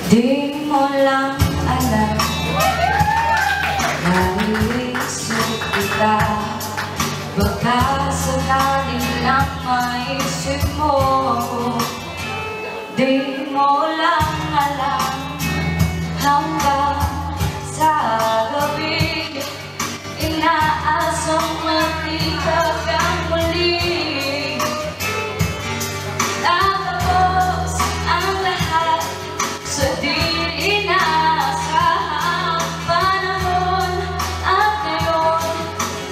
Di mo lang alam, naiisip kita. Baka sakaling lang maisip mo. Di mo lang alam, hanggang sa gabi inaasang matikag ang muli. Tapos ang lahat sa di inaasahang panahon. At ngayon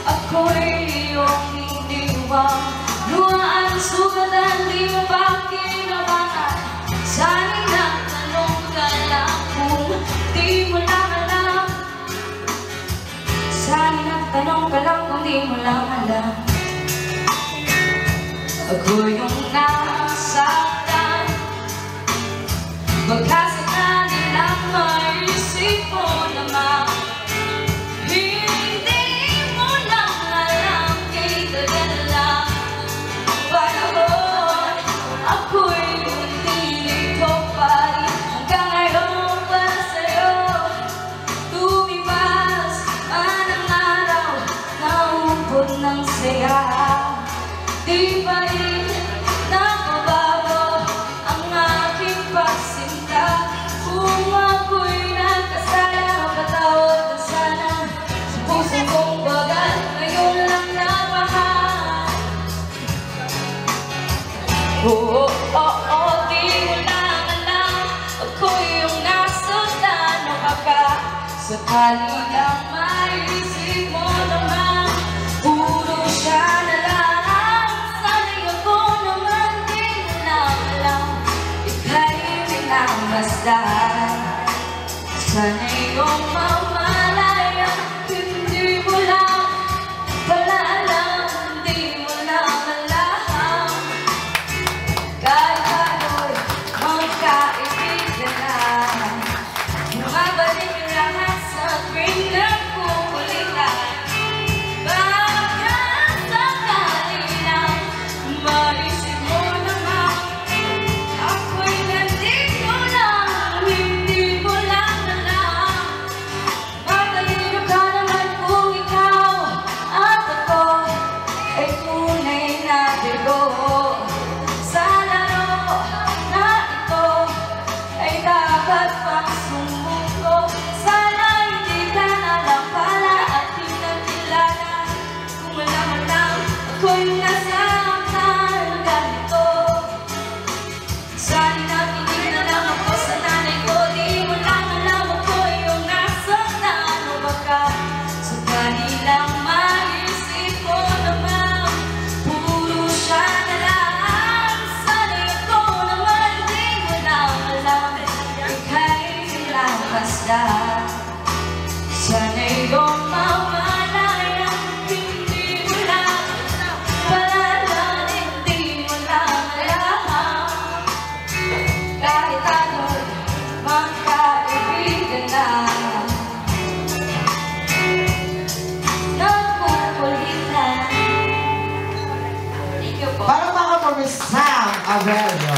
ako'y iyong iniwang luhaan, sugatan, di mo ba kinabangan? Sana'y nagtanong ka lang kung di mo lang alam. Sana'y nagtanong ka lang kung di mo lang alam. Ako yung nasaktan, baka sakali lang maisip mo naman. Hindi mo lang alam, kay tagal lang panahon. Ako'y nilito pa rin hanggang ngayon para sa'yo. Tumipas man ang araw, naubod ng saya. Di pa rin nakabago ang aking pagsinta. Kung ako'y nagkasala, patawad na sana sa puso kong bagal. Ngayon lang napahal. Oo, di mo lang alam, ako'y yung nasaktan. O baka sakali lang maisip mo naman, puro siya na lang. Sana'y ako naman di mo lang alam, ika'y minamamasdan. Sana'y iyong mamalaya, hindi mo lang pala alam, hindi mo lang alam. Kahit ako'y magkaibigan na, bumabalik ang lahat sa tuwing nagkukulitan. Baka sakali lang maisip mo naman, ako'y nandito lang, hindi mo lang alam. Matalino ka naman kung ikaw at ako ay tunay na bigo. Sa laro na ito ay dapat pang sumuko. Sana hindi ka na lang pala at di na kilala. Kung malaman lang ako'y nasaktan ganito. Sana nakinig na lang ako sa nanay ko. Di mo lang alam, ako'y yung nasaktan. O baka sa kanilang maisip ko naman, puro siya na lang. Sana'y ako naman di mo lang alam, ika'y minamamasdan. Sana'y iyong mamalaya, hindi mo lang pala, hindi mo lang alam. Kahit ako'y magkaibigan na, nagkukulitan. Thank you po. Para mga for Miss Sam Avelio.